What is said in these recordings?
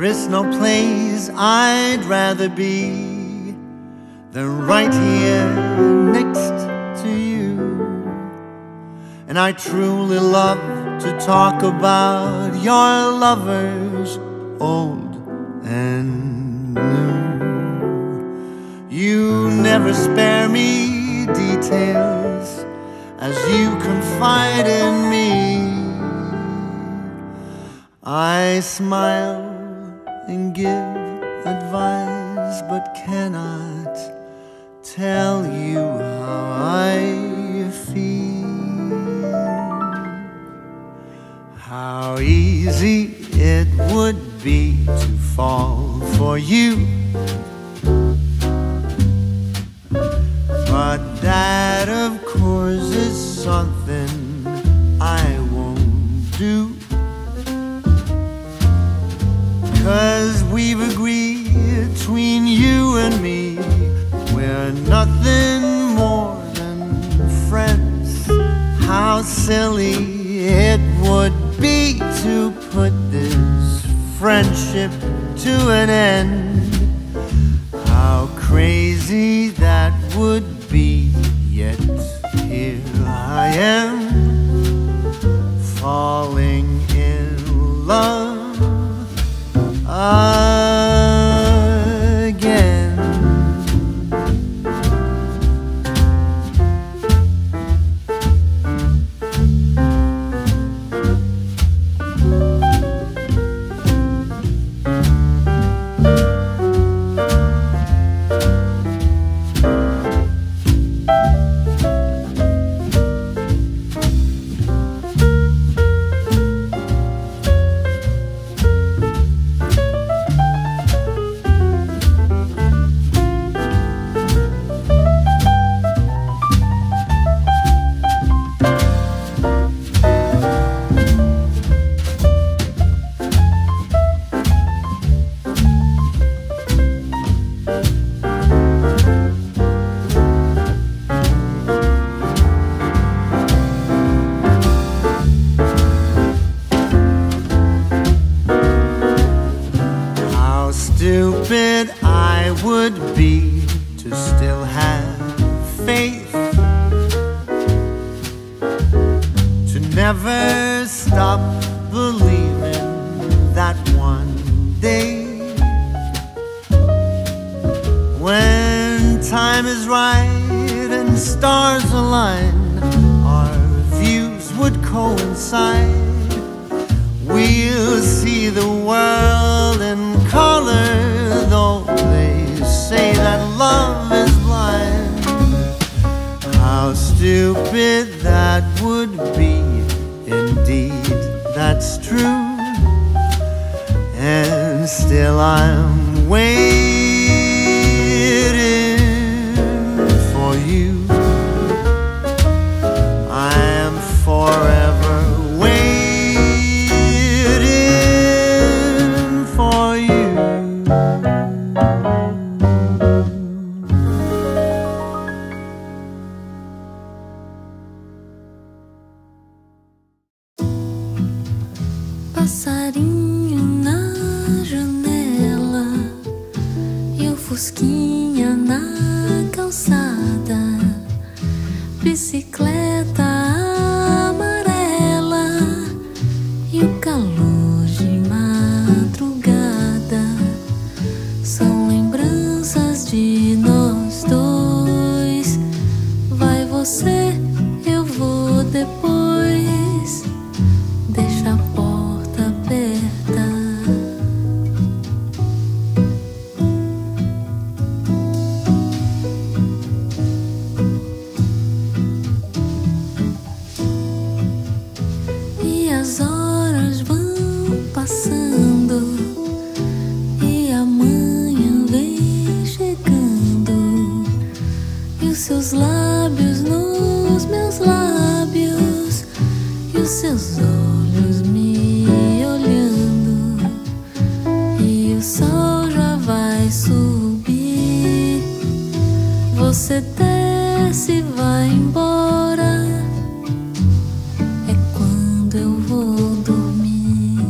is no place I'd rather be than right here next to you. And I truly love to talk about your lovers, old and new. You never spare me details as you confide in me. I smile and give advice, but cannot tell you how I feel. How easy it would be to fall for you, but that of course is something I won't do. 'Cause we've agreed between you and me, we're nothing more than friends. How silly it would be to put this friendship to an end. How crazy that would be, yet here I am, falling in love again. Stupid I would be to still have faith, to never stop believing that one day, when time is right and stars align, our views would coincide. We'll see the world in color, though they say that love is blind. How stupid that would be, indeed that's true. And still I'm waiting for you. I am forever waiting for you. Passarinho na janela e o fusquinha na calçada, bicicleta amarela e o calor de madrugada são lembranças de nós dois. Vai você, eu vou depois. Deixa a porta aberta. E as horas vão passando e a manhã vem chegando, e os seus lábios nos meus lábios, e os seus olhos me olhando, e o sol já vai subir. Você desce e vai embora, é quando eu vou dormir.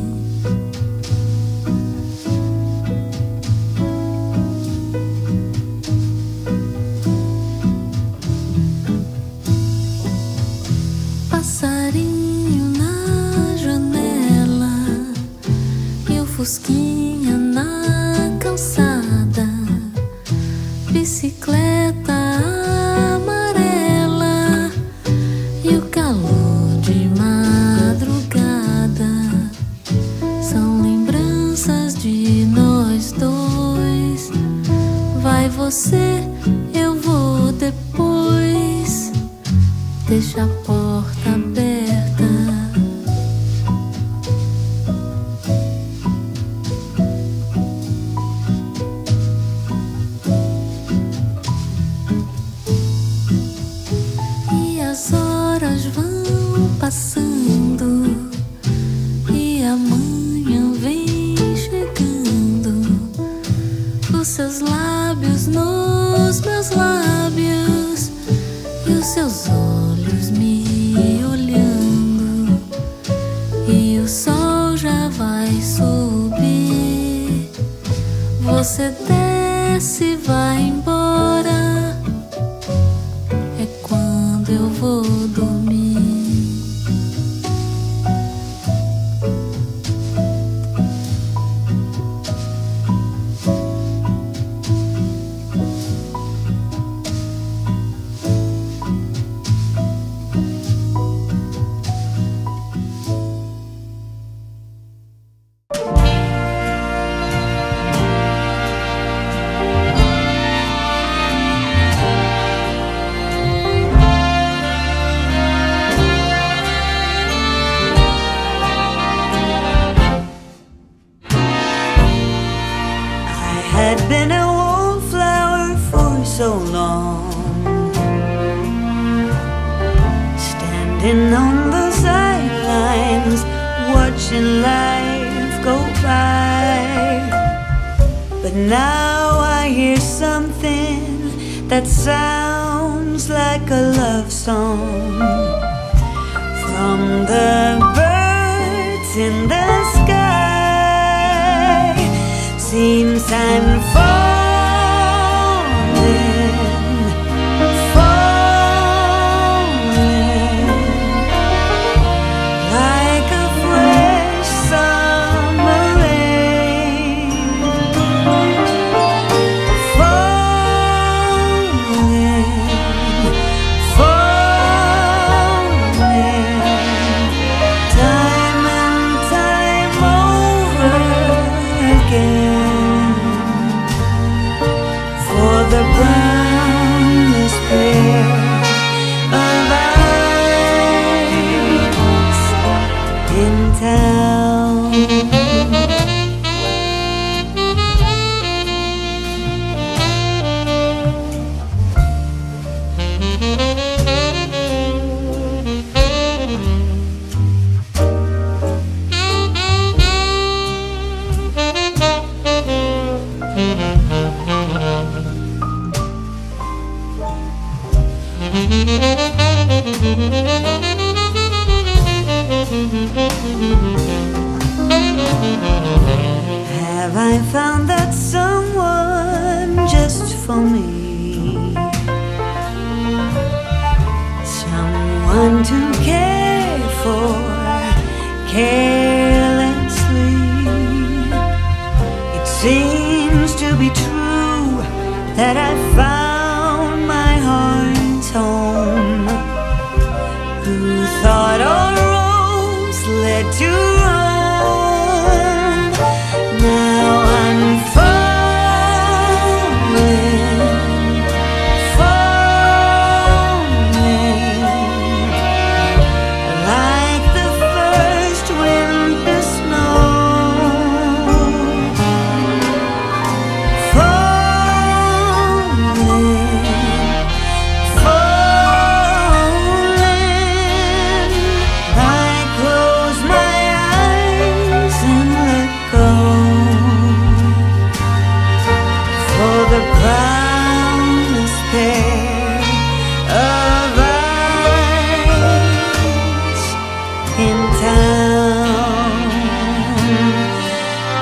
passarinho na janela e o fusquinha na calçada, bicicleta amarela e o calor de madrugada são lembranças de nós dois. Vai você, eu vou depois. Deixa a porta aberta. E as horas vão passando e amanhã vem chegando. Os seus lábios nos meus lábios e os seus olhos me olhando, e o sol já vai subir. Você desce e vai embora, é quando eu vou dormir. Had been a wallflower for so long, standing on the sidelines, watching life go by. But now I hear something that sounds like a love song from the birds in the sky. Seems I'm falling, falling like a fresh summer rain, falling, falling, time and time over again. The brownest pair of eyes in town. Have I found that someone just for me? Someone to care for carelessly. It seems to be true that I found my heart's home. Who thought a rose led to Rome? Now I'm falling, falling like the first winter snow, falling, falling. I close my eyes and let go. For the proudest pair of eyes in town.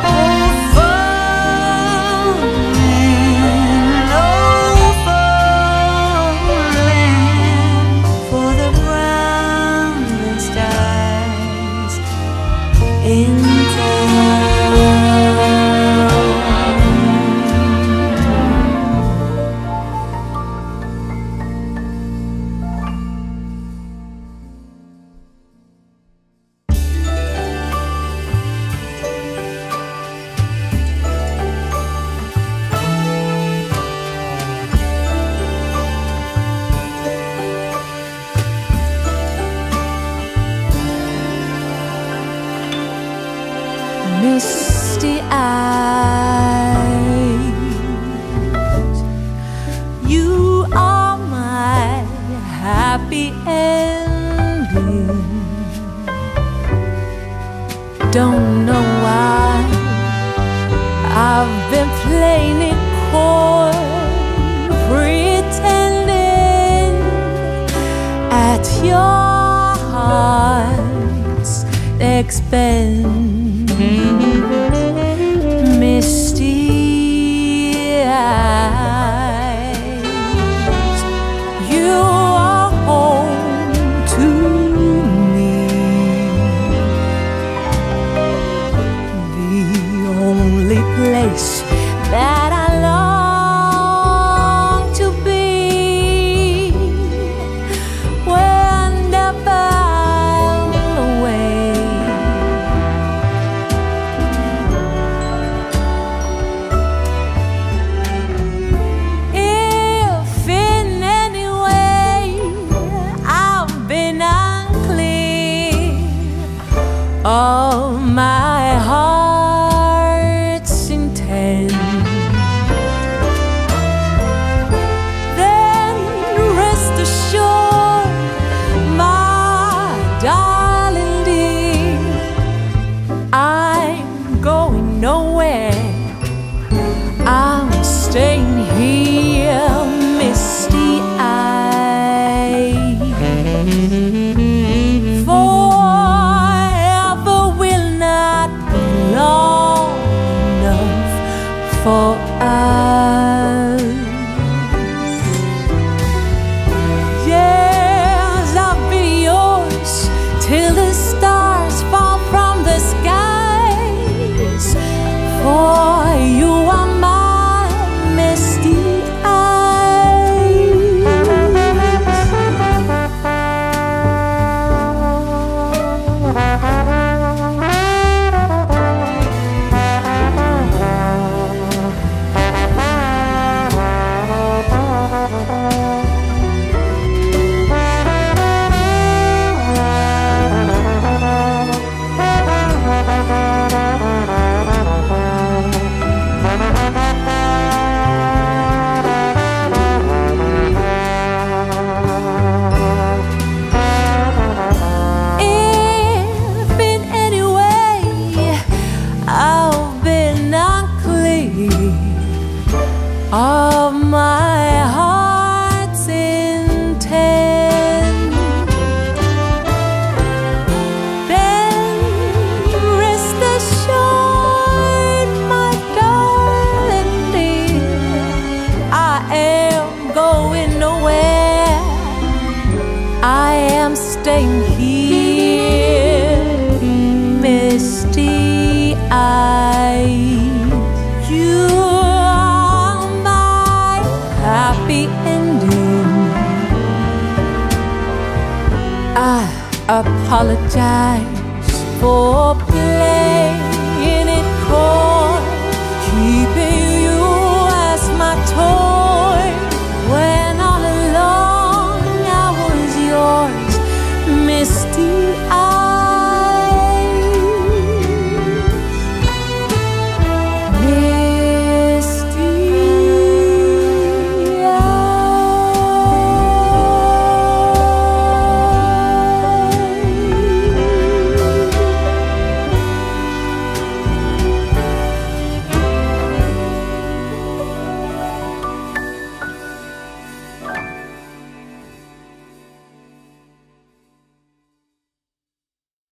Oh, falling, for the brown misty eyes. You are my happy ending. Don't know why I've been playing it coy, pretending at your heart's expense. Misty eyes, you are home to me, the only place that I long to be, whenever I'm away. If in any way I've been unclear of my heart's intent, then rest assured, my darling dear, I'm going nowhere. I'm staying here, misty eyes. Forever will not be long enough for us. Yes, I'll be yours till the stars fall from the skies. For you are my misty If in any way I've been unclear of my heart's intent, then rest assured, my darling dear, I am going nowhere. I am staying here, misty eyes. You are my happy ending. I apologize for playing